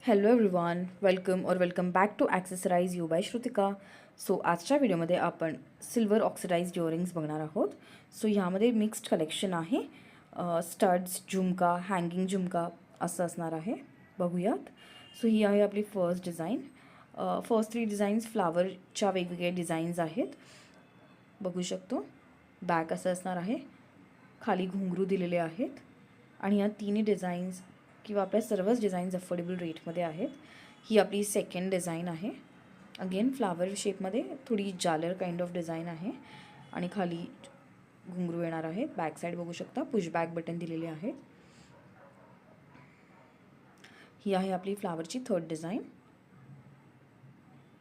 Hello everyone, welcome back to Accessorize You by Shrutika. So आजच्या व्हिडिओमध्ये आपण सिल्वर ऑक्सिडाइज्ड इयरिंग्स बघणार आहोत. सो ह्यामध्ये मिक्स्ड कलेक्शन आहे. स्टड्स, झुमका, हँगिंग झुमका असं असणार आहे. बघूयात. सो ही आहे आपली फर्स्ट डिझाईन. फर्स्ट 3 डिझाईन्स फ्लावरच्या वेगवेगळे डिझाईन्स आहेत. बघू शकतो. बॅक असं असणार आहे. खाली घुंगरू दिलेले आहेत आणि या तिन्ही डिझाईन्स किंवा आपल्या सर्वच डिझाईन्स अफोर्डेबल रेटमध्ये आहेत. ही आपली सेकंड डिझाईन आहे. अगेन फ्लावर शेपमध्ये थोडी जालर काइंड ऑफ डिझाईन आहे आणि खाली घुंगरू येणार आहे. बॅक साईड बघू शकता, पुश बॅक बटन दिलेले आहेत. ही आहे आपली फ्लावरची थर्ड डिझाईन.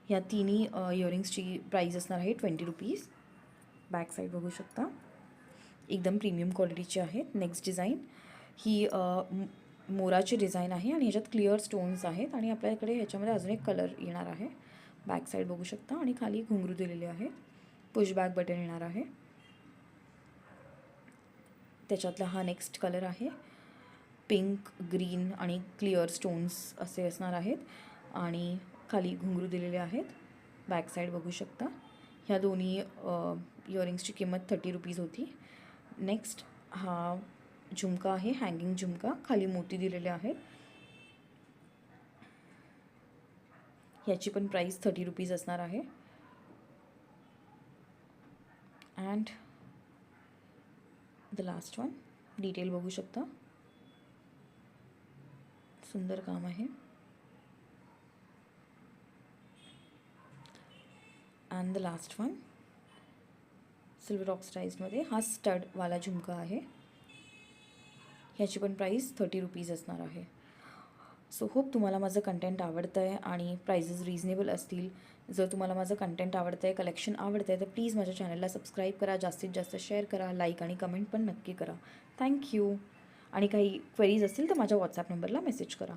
ह्या तिन्ही इयरिंग्सची प्राईस असणार आहे 20 रुपीज. बॅक साईड बघू शकता, एकदम प्रीमियम क्वालिटीची आहेत. नेक्स्ट डिझाईन ही मोराची डिझाईन आहे आणि ह्याच्यात क्लिअर स्टोन्स आहेत आणि आपल्याकडे ह्याच्यामध्ये अजून एक कलर येणार आहे. बॅक साईड बघू शकता आणि खाली घुंगरू दिलेले आहेत. पुश बॅक बटन येणार आहे. त्याच्यातला हा नेक्स्ट कलर आहे. पिंक, ग्रीन आणि क्लिअर स्टोन्स असे असणार आहेत आणि खाली घुंगरू दिलेले आहेत. बॅक साईड बघू शकता. ह्या दोन्ही इयरिंग्सची किंमत 30 रुपीज होती. नेक्स्ट हा झुमका आहे, हँगिंग झुमका. खाली मोती दिलेले आहेत. ह्याची पण प्राईस 30 रुपीज असणार आहे. And the last one, detail बघू शकता. सुंदर काम आहे. And the last one, silver ऑक्सिडाइज्डमध्ये हा स्टडवाला झुमका आहे. ह्याची पण प्राईस 30 रुपीज असणार आहे. सो होप तुम्हाला माझं कंटेंट आवडतं आहे आणि प्राइजेस रिजनेबल असतील. जर तुम्हाला माझं कंटेंट आवडतं आहे, कलेक्शन आवडतं आहे, तर प्लीज माझ्या चॅनलला सबस्क्राईब करा, जास्तीत जास्त शेअर करा, लाईक आणि कमेंट पण नक्की करा. थँक्यू. आणि काही क्वेरीज असतील तर माझ्या व्हॉट्सॲप नंबरला मेसेज करा.